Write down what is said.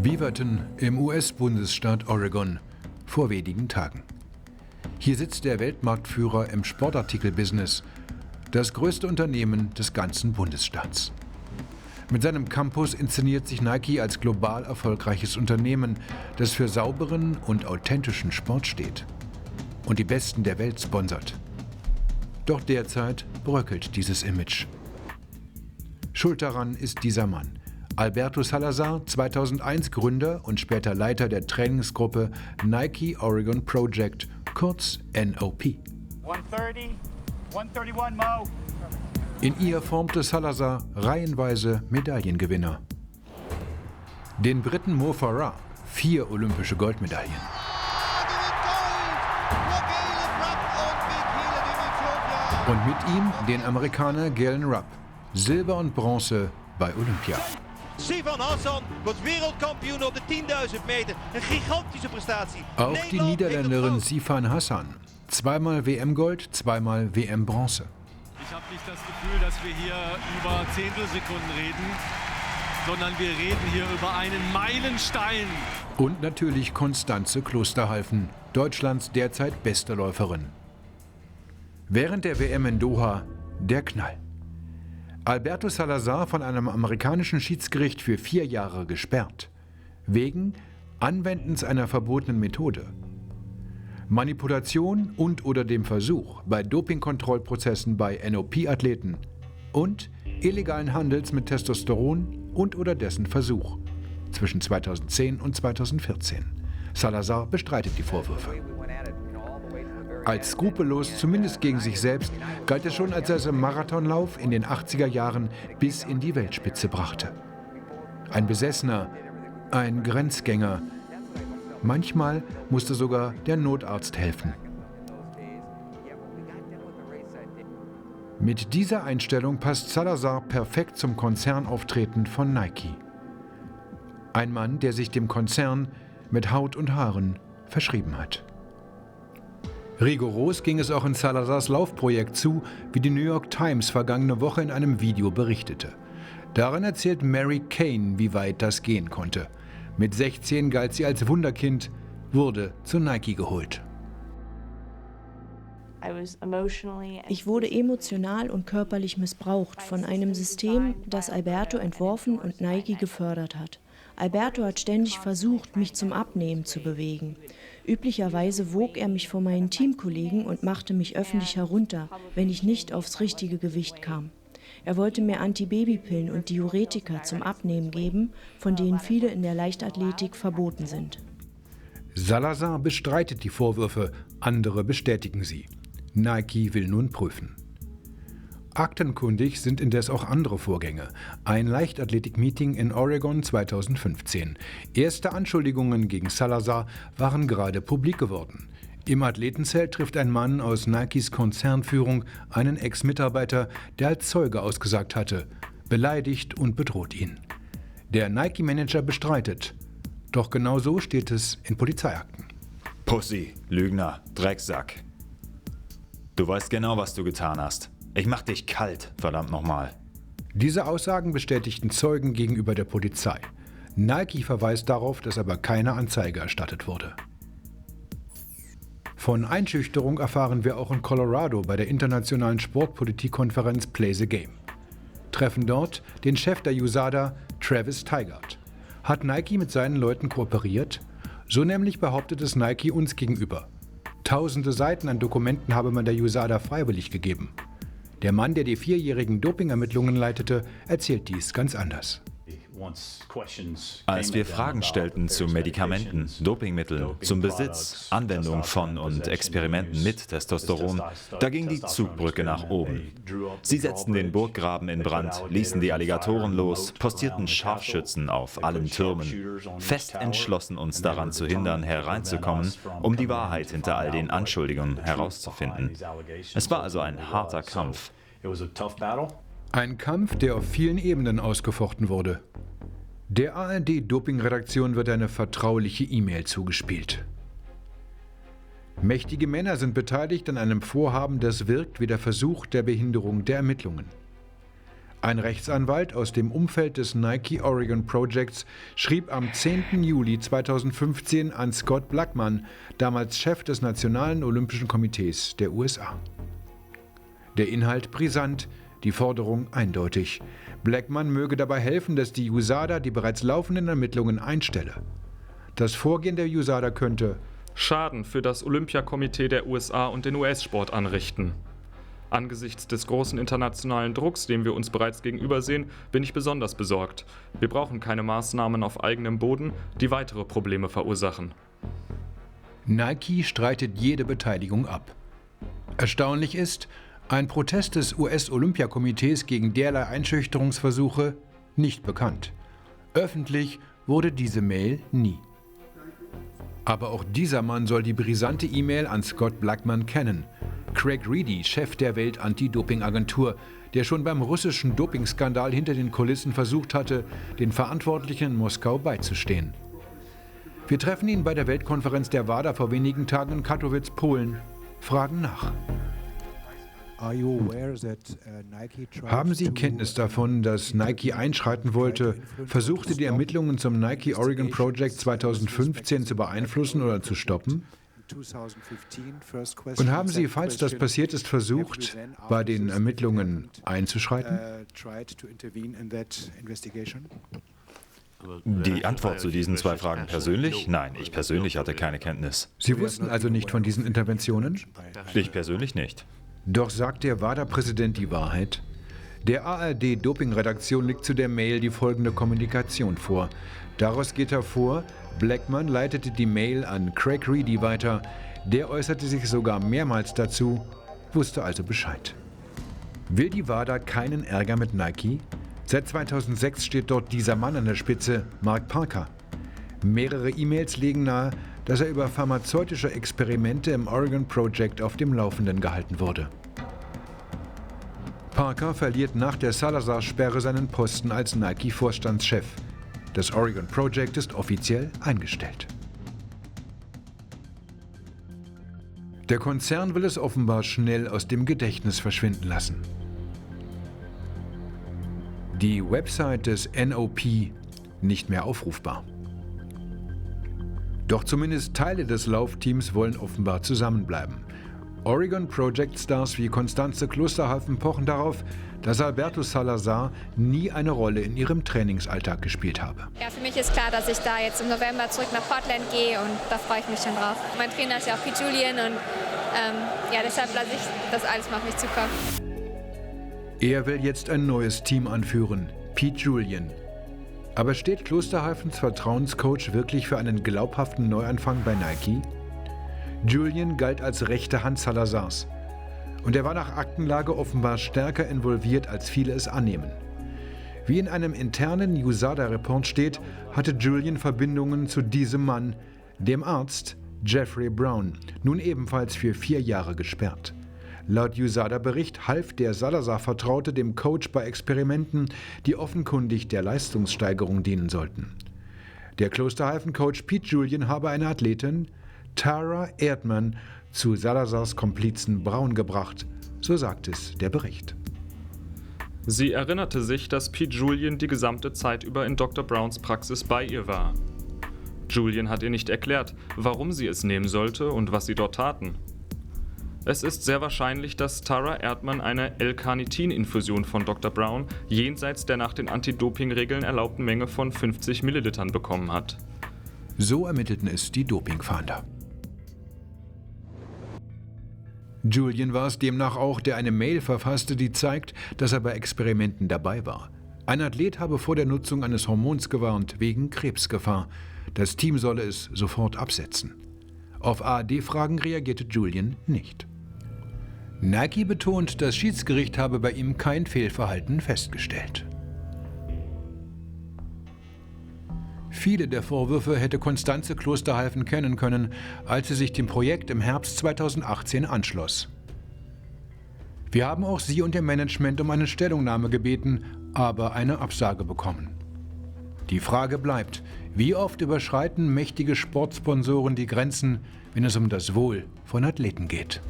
Beaverton im US-Bundesstaat Oregon vor wenigen Tagen. Hier sitzt der Weltmarktführer im Sportartikel-Business, das größte Unternehmen des ganzen Bundesstaats. Mit seinem Campus inszeniert sich Nike als global erfolgreiches Unternehmen, das für sauberen und authentischen Sport steht und die Besten der Welt sponsert. Doch derzeit bröckelt dieses Image. Schuld daran ist dieser Mann, Alberto Salazar, 2001 Gründer und später Leiter der Trainingsgruppe Nike Oregon Project, kurz NOP. 130, 131 Mo. In ihr formte Salazar reihenweise Medaillengewinner. Den Briten Mo Farah 4 olympische Goldmedaillen. Und mit ihm den Amerikaner Galen Rupp, Silber und Bronze bei Olympia. Sivan Hassan wordt wereldkampioen op de 10.000 meter. Een gigantische prestatie. Auch die Niederländerin Sifan Hassan, zweimal WM-Gold, zweimal WM-Bronze. Ich habe nicht das Gefühl, dass wir hier über Zehntelsekunden reden, sondern wir reden hier über einen Meilenstein. Und natürlich Constanze Klosterhalfen, Deutschlands derzeit beste Läuferin. Während der WM in Doha der Knall. Alberto Salazar von einem amerikanischen Schiedsgericht für 4 Jahre gesperrt. Wegen Anwendens einer verbotenen Methode. Manipulation und/oder dem Versuch bei Dopingkontrollprozessen bei NOP-Athleten und illegalen Handels mit Testosteron und/oder dessen Versuch zwischen 2010 und 2014. Salazar bestreitet die Vorwürfe. Als skrupellos, zumindest gegen sich selbst, galt er schon, als er es im Marathonlauf in den 80er Jahren bis in die Weltspitze brachte. Ein Besessener, ein Grenzgänger. Manchmal musste sogar der Notarzt helfen. Mit dieser Einstellung passt Salazar perfekt zum Konzernauftreten von Nike. Ein Mann, der sich dem Konzern mit Haut und Haaren verschrieben hat. Rigoros ging es auch in Salazars Laufprojekt zu, wie die New York Times vergangene Woche in einem Video berichtete. Darin erzählt Mary Kane, wie weit das gehen konnte. Mit 16 galt sie als Wunderkind, wurde zu Nike geholt. Ich wurde emotional und körperlich missbraucht von einem System, das Alberto entworfen und Nike gefördert hat. Alberto hat ständig versucht, mich zum Abnehmen zu bewegen. Üblicherweise wog er mich vor meinen Teamkollegen und machte mich öffentlich herunter, wenn ich nicht aufs richtige Gewicht kam. Er wollte mir Antibabypillen und Diuretika zum Abnehmen geben, von denen viele in der Leichtathletik verboten sind. Salazar bestreitet die Vorwürfe, andere bestätigen sie. Nike will nun prüfen. Aktenkundig sind indes auch andere Vorgänge. Ein Leichtathletik-Meeting in Oregon 2015. Erste Anschuldigungen gegen Salazar waren gerade publik geworden. Im Athletenzelt trifft ein Mann aus Nikes Konzernführung einen Ex-Mitarbeiter, der als Zeuge ausgesagt hatte, beleidigt und bedroht ihn. Der Nike-Manager bestreitet. Doch genau so steht es in Polizeiakten. Pussy, Lügner, Drecksack. Du weißt genau, was du getan hast. Ich mach dich kalt, verdammt nochmal. Diese Aussagen bestätigten Zeugen gegenüber der Polizei. Nike verweist darauf, dass aber keine Anzeige erstattet wurde. Von Einschüchterung erfahren wir auch in Colorado bei der internationalen Sportpolitikkonferenz Play the Game. Treffen dort den Chef der USADA, Travis Tygart. Hat Nike mit seinen Leuten kooperiert? So nämlich behauptet es Nike uns gegenüber. Tausende Seiten an Dokumenten habe man der USADA freiwillig gegeben. Der Mann, der die 4-jährigen Dopingermittlungen leitete, erzählt dies ganz anders. Als wir Fragen stellten zu Medikamenten, Dopingmitteln, zum Besitz, Anwendung von und Experimenten mit Testosteron, da ging die Zugbrücke nach oben. Sie setzten den Burggraben in Brand, ließen die Alligatoren los, postierten Scharfschützen auf allen Türmen, fest entschlossen, uns daran zu hindern, hereinzukommen, um die Wahrheit hinter all den Anschuldigungen herauszufinden. Es war also ein harter Kampf. Ein Kampf, der auf vielen Ebenen ausgefochten wurde. Der ARD-Doping-Redaktion wird eine vertrauliche E-Mail zugespielt. Mächtige Männer sind beteiligt an einem Vorhaben, das wirkt wie der Versuch der Behinderung der Ermittlungen. Ein Rechtsanwalt aus dem Umfeld des Nike Oregon Projects schrieb am 10. Juli 2015 an Scott Blackmun, damals Chef des Nationalen Olympischen Komitees der USA. Der Inhalt brisant, die Forderung eindeutig. Blackmun möge dabei helfen, dass die USADA die bereits laufenden Ermittlungen einstelle. Das Vorgehen der USADA könnte Schaden für das Olympiakomitee der USA und den US-Sport anrichten. Angesichts des großen internationalen Drucks, dem wir uns bereits gegenübersehen, bin ich besonders besorgt. Wir brauchen keine Maßnahmen auf eigenem Boden, die weitere Probleme verursachen. Nike streitet jede Beteiligung ab. Erstaunlich ist, ein Protest des US-Olympiakomitees gegen derlei Einschüchterungsversuche nicht bekannt. Öffentlich wurde diese Mail nie. Aber auch dieser Mann soll die brisante E-Mail an Scott Blackmun kennen. Craig Reedy, Chef der Welt-Anti-Doping-Agentur, der schon beim russischen Dopingskandal hinter den Kulissen versucht hatte, den Verantwortlichen in Moskau beizustehen. Wir treffen ihn bei der Weltkonferenz der WADA vor wenigen Tagen in Katowice, Polen, fragen nach. Haben Sie Kenntnis davon, dass Nike einschreiten wollte, versuchte die Ermittlungen zum Nike Oregon Project 2015 zu beeinflussen oder zu stoppen? Und haben Sie, falls das passiert ist, versucht, bei den Ermittlungen einzuschreiten? Die Antwort zu diesen zwei Fragen persönlich? Nein, ich persönlich hatte keine Kenntnis. Sie wussten also nicht von diesen Interventionen? Ich persönlich nicht. Doch sagt der WADA-Präsident die Wahrheit? Der ARD-Doping-Redaktion liegt zu der Mail die folgende Kommunikation vor. Daraus geht hervor, Blackmun leitete die Mail an Craig Reedy weiter. Der äußerte sich sogar mehrmals dazu, wusste also Bescheid. Will die WADA keinen Ärger mit Nike? Seit 2006 steht dort dieser Mann an der Spitze, Mark Parker. Mehrere E-Mails legen nahe, dass er über pharmazeutische Experimente im Oregon Project auf dem Laufenden gehalten wurde. Parker verliert nach der Salazar-Sperre seinen Posten als Nike-Vorstandschef. Das Oregon Project ist offiziell eingestellt. Der Konzern will es offenbar schnell aus dem Gedächtnis verschwinden lassen. Die Website des NOP nicht mehr aufrufbar. Doch zumindest Teile des Laufteams wollen offenbar zusammenbleiben. Oregon Project Stars wie Constanze Klosterhalfen pochen darauf, dass Alberto Salazar nie eine Rolle in ihrem Trainingsalltag gespielt habe. Ja, für mich ist klar, dass ich da jetzt im November zurück nach Portland gehe und da freue ich mich schon drauf. Mein Trainer ist ja auch Pete Julian und deshalb lasse ich das alles mal auf mich zukommen. Er will jetzt ein neues Team anführen, Pete Julian. Aber steht Klosterhalfens Vertrauenscoach wirklich für einen glaubhaften Neuanfang bei Nike? Julian galt als rechte Hand Salazars. Und er war nach Aktenlage offenbar stärker involviert, als viele es annehmen. Wie in einem internen USADA-Report steht, hatte Julian Verbindungen zu diesem Mann, dem Arzt Jeffrey Brown, nun ebenfalls für 4 Jahre gesperrt. Laut USADA-Bericht half der Salazar-Vertraute dem Coach bei Experimenten, die offenkundig der Leistungssteigerung dienen sollten. Der Klosterhalfen-Coach Pete Julian habe eine Athletin, Tara Erdmann, zu Salazars Komplizen Brown gebracht, so sagt es der Bericht. Sie erinnerte sich, dass Pete Julian die gesamte Zeit über in Dr. Browns Praxis bei ihr war. Julian hat ihr nicht erklärt, warum sie es nehmen sollte und was sie dort taten. Es ist sehr wahrscheinlich, dass Tara Erdmann eine L-Carnitin-Infusion von Dr. Brown jenseits der nach den Anti-Doping-Regeln erlaubten Menge von 50 Millilitern bekommen hat. So ermittelten es die Dopingfahnder. Julian war es demnach auch, der eine Mail verfasste, die zeigt, dass er bei Experimenten dabei war. Ein Athlet habe vor der Nutzung eines Hormons gewarnt, wegen Krebsgefahr. Das Team solle es sofort absetzen. Auf ARD-Fragen reagierte Julian nicht. Nike betont, das Schiedsgericht habe bei ihm kein Fehlverhalten festgestellt. Viele der Vorwürfe hätte Constanze Klosterhalfen kennen können, als sie sich dem Projekt im Herbst 2018 anschloss. Wir haben auch sie und ihr Management um eine Stellungnahme gebeten, aber eine Absage bekommen. Die Frage bleibt, wie oft überschreiten mächtige Sportsponsoren die Grenzen, wenn es um das Wohl von Athleten geht?